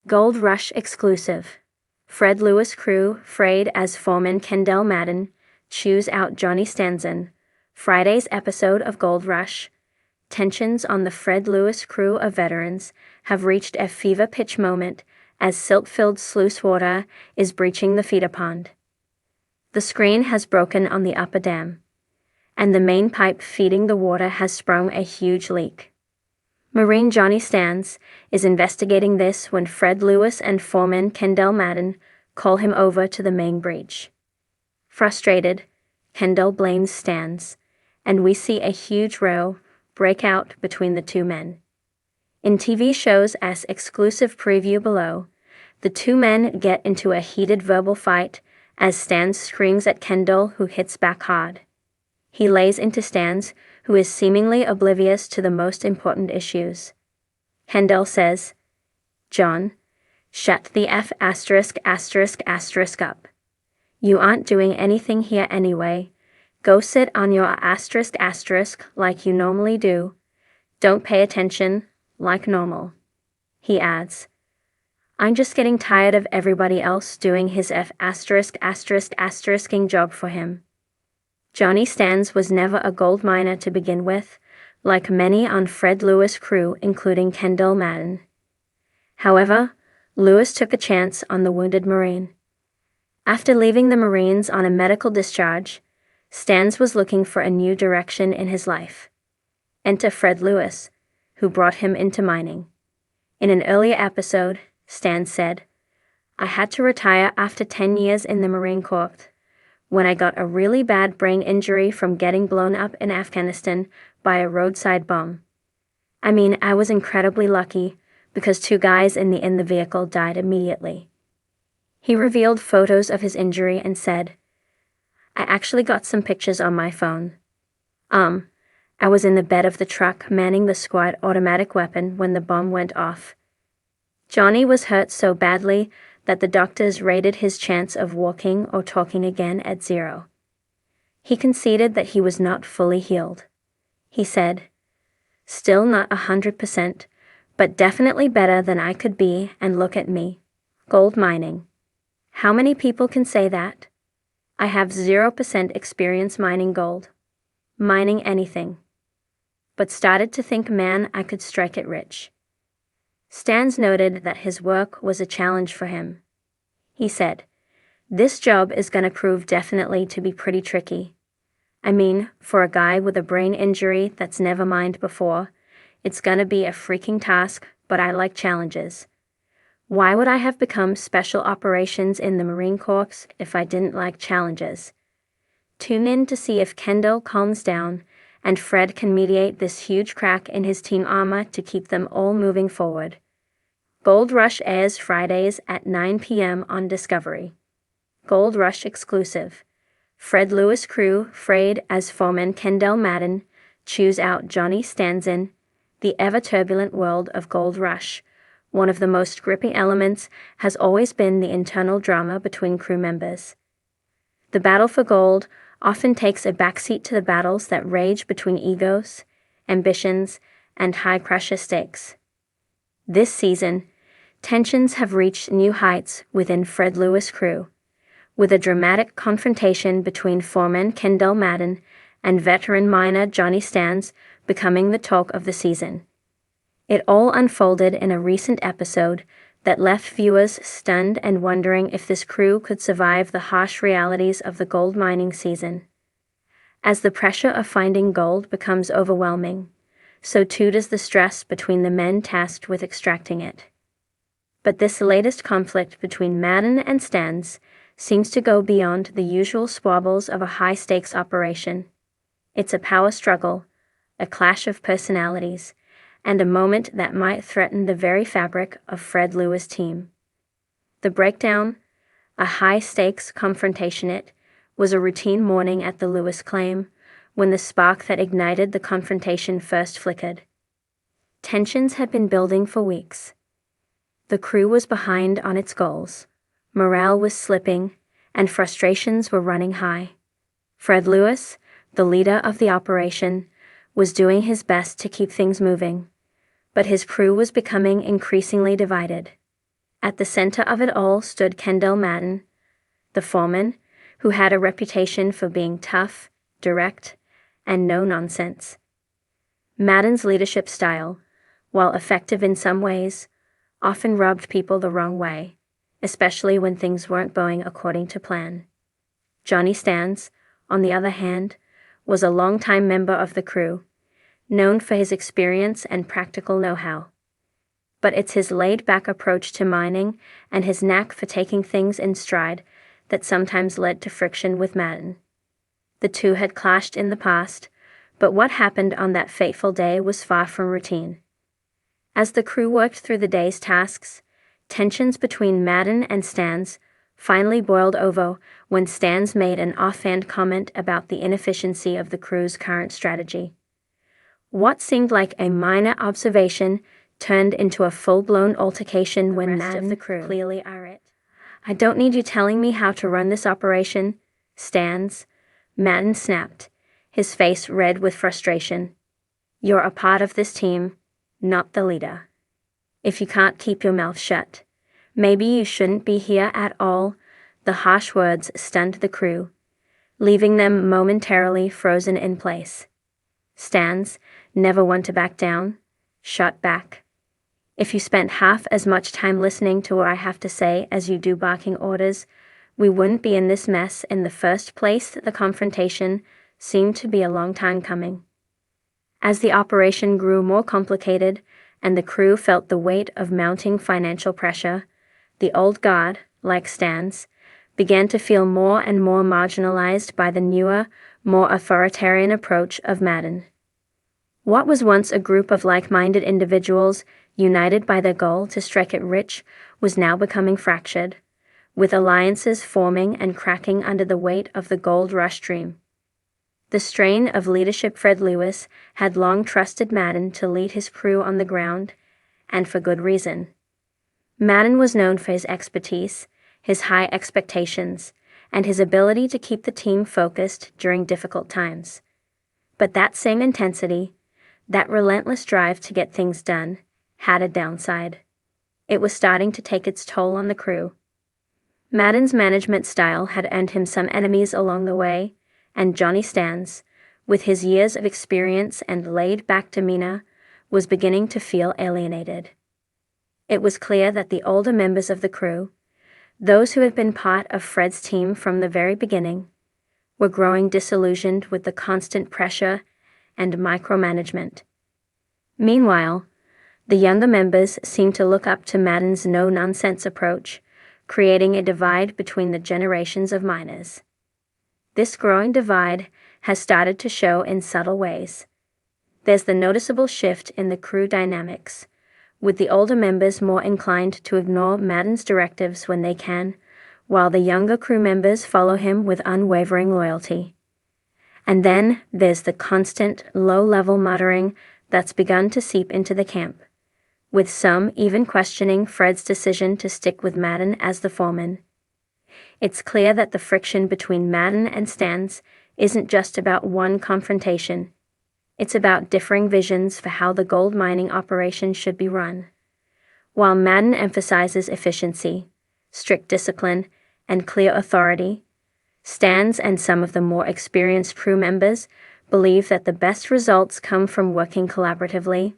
Gold Rush exclusive. Fred Lewis crew, Frayed as Foreman Kendell Madden, chews out Johnny Stanz. Friday's episode of Gold Rush. Tensions on the Fred Lewis crew of veterans have reached a fever pitch moment as silt-filled sluice water is breaching the feeder pond. The screen has broken on the upper dam, and the main pipe feeding the water has sprung a huge leak. Marine Johnny Stanz is investigating this when Fred Lewis and Foreman Kendell Madden call him over to the main breach. Frustrated, Kendell blames Stanz, and we see a huge row break out between the two men. In TV shows as exclusive preview below, the two men get into a heated verbal fight as Stanz screams at Kendell, who hits back hard. He lays into Stanz, who is seemingly oblivious to the most important issues. Kendell says, "John, shut the F*** up. You aren't doing anything here anyway. Go sit on your ** like you normally do. Don't pay attention, like normal." He adds, "I'm just getting tired of everybody else doing his F*** job for him." Johnny Stanz was never a gold miner to begin with, like many on Fred Lewis' crew including Kendell Madden. However, Lewis took a chance on the wounded Marine. After leaving the Marines on a medical discharge, Stanz was looking for a new direction in his life. Enter Fred Lewis, who brought him into mining. In an earlier episode, Stanz said, "I had to retire after 10 years in the Marine Corps, when I got a really bad brain injury from getting blown up in Afghanistan by a roadside bomb. I mean, I was incredibly lucky, because 2 guys in the vehicle died immediately." He revealed photos of his injury and said, "I actually got some pictures on my phone. I was in the bed of the truck manning the squad automatic weapon when the bomb went off." Johnny was hurt so badly that the doctors rated his chance of walking or talking again at 0. He conceded that he was not fully healed. He said, "Still not 100%, but definitely better than I could be, and look at me. Gold mining. How many people can say that? I have 0% experience mining gold. Mining anything. But started to think, man, I could strike it rich." Stanz noted that his work was a challenge for him. He said, "This job is gonna prove definitely to be pretty tricky. I mean, for a guy with a brain injury that's never mined before, it's gonna be a freaking task, but I like challenges. Why would I have become Special Operations in the Marine Corps if I didn't like challenges?" Tune in to see if Kendell calms down and Fred can mediate this huge crack in his team armor to keep them all moving forward. Gold Rush airs Fridays at 9 p.m. on Discovery. Gold Rush exclusive. Fred Lewis crew, Frayed as Foreman Kendell Madden, chews out Johnny Stanz. The ever-turbulent world of Gold Rush. One of the most gripping elements has always been the internal drama between crew members. The battle for gold often takes a backseat to the battles that rage between egos, ambitions, and high-pressure stakes. This season, tensions have reached new heights within Fred Lewis' crew, with a dramatic confrontation between Foreman Kendell Madden and veteran miner Johnny Stanz becoming the talk of the season. It all unfolded in a recent episode that left viewers stunned and wondering if this crew could survive the harsh realities of the gold mining season. As the pressure of finding gold becomes overwhelming, so too does the stress between the men tasked with extracting it. But this latest conflict between Madden and Stanz seems to go beyond the usual squabbles of a high-stakes operation. It's a power struggle, a clash of personalities, and a moment that might threaten the very fabric of Fred Lewis' team. The breakdown, a high-stakes confrontation. It was a routine morning at the Lewis claim, when the spark that ignited the confrontation first flickered. Tensions had been building for weeks. The crew was behind on its goals, morale was slipping, and frustrations were running high. Fred Lewis, the leader of the operation, was doing his best to keep things moving, but his crew was becoming increasingly divided. At the center of it all stood Kendell Madden, the foreman, who had a reputation for being tough, direct, and no-nonsense. Madden's leadership style, while effective in some ways, often rubbed people the wrong way, especially when things weren't going according to plan. Johnny Stanz, on the other hand, was a longtime member of the crew, known for his experience and practical know-how. But it's his laid-back approach to mining and his knack for taking things in stride that sometimes led to friction with Madden. The two had clashed in the past, but what happened on that fateful day was far from routine. As the crew worked through the day's tasks, tensions between Madden and Stanz finally boiled over when Stanz made an offhand comment about the inefficiency of the crew's current strategy. What seemed like a minor observation turned into a full-blown altercation when Madden of the crew clearly irate. "I don't need you telling me how to run this operation, Stanz," Madden snapped, his face red with frustration. "You're a part of this team, not the leader. If you can't keep your mouth shut, maybe you shouldn't be here at all." The harsh words stunned the crew, leaving them momentarily frozen in place. Stanz, never one to back down, shot back. "If you spent half as much time listening to what I have to say as you do barking orders, we wouldn't be in this mess in the first place." The confrontation seemed to be a long time coming. As the operation grew more complicated and the crew felt the weight of mounting financial pressure, the old guard, like Stanz, began to feel more and more marginalized by the newer, more authoritarian approach of Madden. What was once a group of like-minded individuals united by their goal to strike it rich was now becoming fractured, with alliances forming and cracking under the weight of the gold rush dream. The strain of leadership. Fred Lewis had long trusted Madden to lead his crew on the ground, and for good reason. Madden was known for his expertise, his high expectations, and his ability to keep the team focused during difficult times. But that same intensity, that relentless drive to get things done, had a downside. It was starting to take its toll on the crew. Madden's management style had earned him some enemies along the way, and Johnny Stanz, with his years of experience and laid-back demeanor, was beginning to feel alienated. It was clear that the older members of the crew, those who had been part of Fred's team from the very beginning, were growing disillusioned with the constant pressure and micromanagement. Meanwhile, the younger members seemed to look up to Madden's no-nonsense approach, creating a divide between the generations of miners. This growing divide has started to show in subtle ways. There's the noticeable shift in the crew dynamics, with the older members more inclined to ignore Madden's directives when they can, while the younger crew members follow him with unwavering loyalty. And then there's the constant, low-level muttering that's begun to seep into the camp, with some even questioning Fred's decision to stick with Madden as the foreman. It's clear that the friction between Madden and Stanz isn't just about one confrontation. It's about differing visions for how the gold mining operation should be run. While Madden emphasizes efficiency, strict discipline, and clear authority, Stanz and some of the more experienced crew members believe that the best results come from working collaboratively,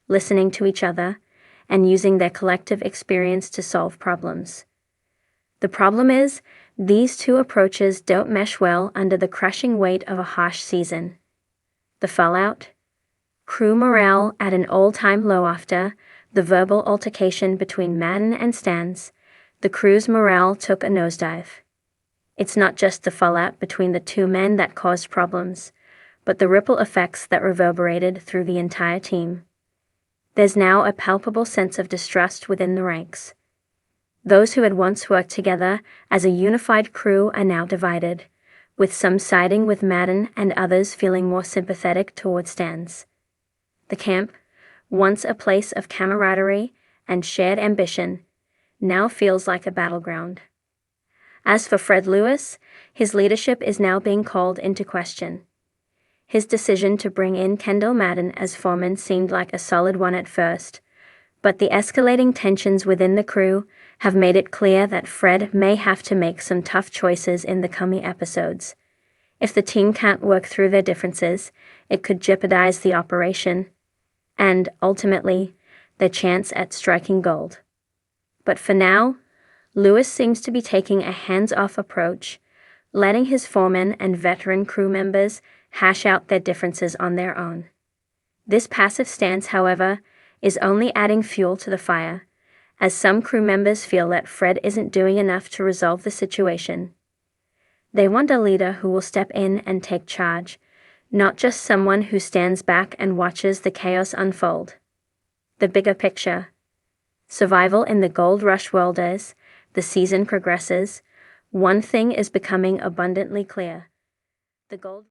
listening to each other, and using their collective experience to solve problems. The problem is, these two approaches don't mesh well under the crushing weight of a harsh season. The fallout? Crew morale at an all-time low after the verbal altercation between Madden and Stanz. The crew's morale took a nosedive. It's not just the fallout between the two men that caused problems, but the ripple effects that reverberated through the entire team. There's now a palpable sense of distrust within the ranks. Those who had once worked together as a unified crew are now divided, with some siding with Madden and others feeling more sympathetic toward Stanz. The camp, once a place of camaraderie and shared ambition, now feels like a battleground. As for Fred Lewis, his leadership is now being called into question. His decision to bring in Kendell Madden as foreman seemed like a solid one at first, But the escalating tensions within the crew have made it clear that Fred may have to make some tough choices in the coming episodes. If the team can't work through their differences, it could jeopardize the operation, and, ultimately, their chance at striking gold. But for now, Lewis seems to be taking a hands-off approach, letting his foreman and veteran crew members hash out their differences on their own. This passive stance, however, is only adding fuel to the fire, as some crew members feel that Fred isn't doing enough to resolve the situation. They want a leader who will step in and take charge, not just someone who stands back and watches the chaos unfold. The bigger picture. Survival in the gold rush world. As the season progresses, one thing is becoming abundantly clear. The gold